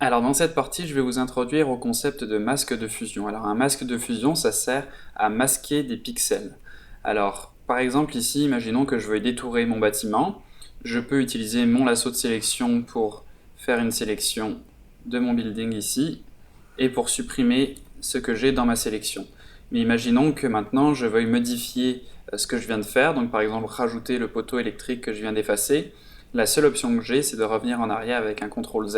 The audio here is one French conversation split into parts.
Alors dans cette partie, je vais vous introduire au concept de masque de fusion. Alors un masque de fusion, ça sert à masquer des pixels. Alors par exemple ici, imaginons que je veuille détourer mon bâtiment. Je peux utiliser mon lasso de sélection pour faire une sélection de mon building ici et pour supprimer ce que j'ai dans ma sélection. Mais imaginons que maintenant je veuille modifier ce que je viens de faire, donc par exemple rajouter le poteau électrique que je viens d'effacer. La seule option que j'ai, c'est de revenir en arrière avec un CTRL Z.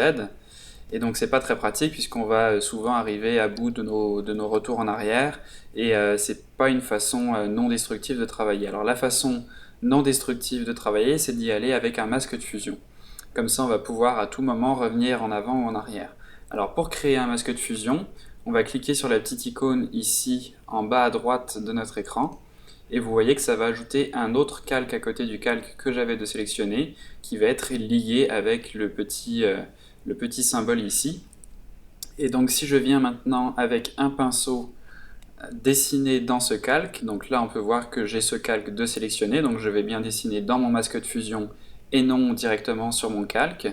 Et donc c'est pas très pratique puisqu'on va souvent arriver à bout de nos retours en arrière et c'est pas une façon non destructive de travailler. Alors la façon non destructive de travailler, c'est d'y aller avec un masque de fusion. Comme ça on va pouvoir à tout moment revenir en avant ou en arrière. Alors pour créer un masque de fusion, on va cliquer sur la petite icône ici en bas à droite de notre écran et vous voyez que ça va ajouter un autre calque à côté du calque que j'avais de sélectionner qui va être lié avec le petit symbole ici. Et donc si je viens maintenant avec un pinceau dessiner dans ce calque, donc là on peut voir que j'ai ce calque de sélectionner, donc je vais bien dessiner dans mon masque de fusion et non directement sur mon calque.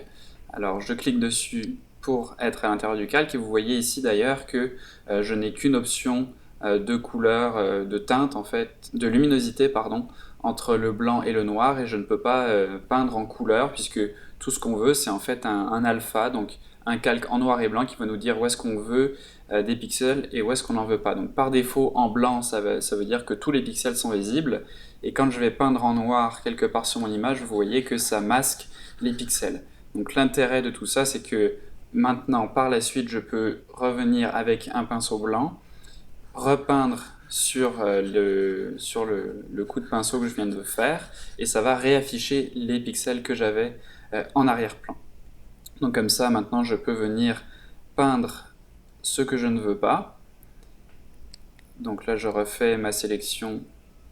Alors je clique dessus pour être à l'intérieur du calque et vous voyez ici d'ailleurs que je n'ai qu'une option de couleur, de teinte en fait, de luminosité pardon, entre le blanc et le noir et je ne peux pas peindre en couleur puisque tout ce qu'on veut c'est en fait un alpha, donc un calque en noir et blanc qui va nous dire où est-ce qu'on veut des pixels et où est-ce qu'on n'en veut pas. Donc par défaut en blanc ça veut dire que tous les pixels sont visibles et quand je vais peindre en noir quelque part sur mon image vous voyez que ça masque les pixels. Donc l'intérêt de tout ça c'est que maintenant par la suite je peux revenir avec un pinceau blanc, repeindre sur le coup de pinceau que je viens de faire et ça va réafficher les pixels que j'avais en arrière-plan. Donc comme ça maintenant je peux venir peindre ce que je ne veux pas. Donc là je refais ma sélection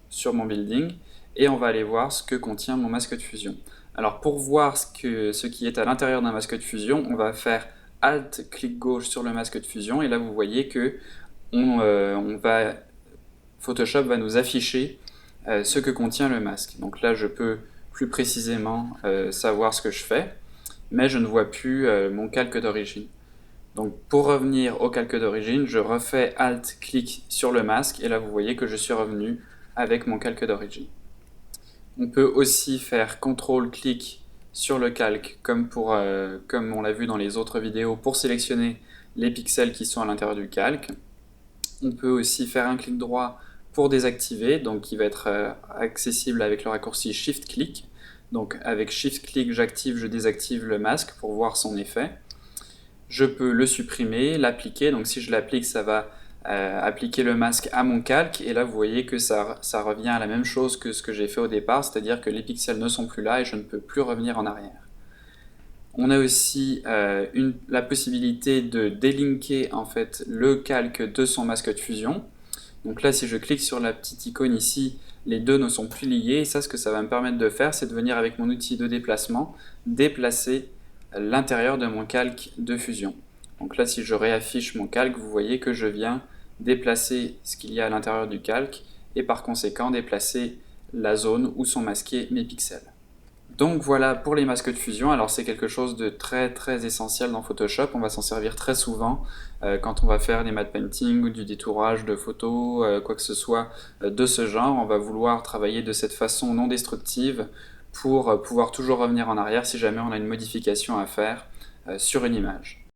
sur mon building et on va aller voir ce que contient mon masque de fusion. Alors pour voir ce qui est à l'intérieur d'un masque de fusion, on va faire Alt, clic gauche sur le masque de fusion et là vous voyez que Photoshop va nous afficher ce que contient le masque. Donc là je peux plus précisément savoir ce que je fais, mais je ne vois plus mon calque d'origine. Donc pour revenir au calque d'origine, je refais Alt-clic sur le masque et là vous voyez que je suis revenu avec mon calque d'origine. On peut aussi faire CTRL-clic sur le calque comme on l'a vu dans les autres vidéos pour sélectionner les pixels qui sont à l'intérieur du calque. On peut aussi faire un clic droit pour désactiver, donc qui va être accessible avec le raccourci Shift-clic. Donc avec Shift-clic, j'active, je désactive le masque pour voir son effet. Je peux le supprimer, l'appliquer, donc si je l'applique ça va appliquer le masque à mon calque et là vous voyez que ça revient à la même chose que ce que j'ai fait au départ, c'est-à-dire que les pixels ne sont plus là et je ne peux plus revenir en arrière. On a aussi la possibilité de délinker en fait le calque de son masque de fusion. Donc là si je clique sur la petite icône ici, les deux ne sont plus liés et ça ce que ça va me permettre de faire c'est de venir avec mon outil de déplacement déplacer l'intérieur de mon calque de fusion. Donc là si je réaffiche mon calque, vous voyez que je viens déplacer ce qu'il y a à l'intérieur du calque et par conséquent déplacer la zone où sont masqués mes pixels. Donc voilà pour les masques de fusion, alors c'est quelque chose de très très essentiel dans Photoshop, on va s'en servir très souvent quand on va faire des matte painting ou du détourage de photos, quoi que ce soit de ce genre, on va vouloir travailler de cette façon non destructive pour pouvoir toujours revenir en arrière si jamais on a une modification à faire sur une image.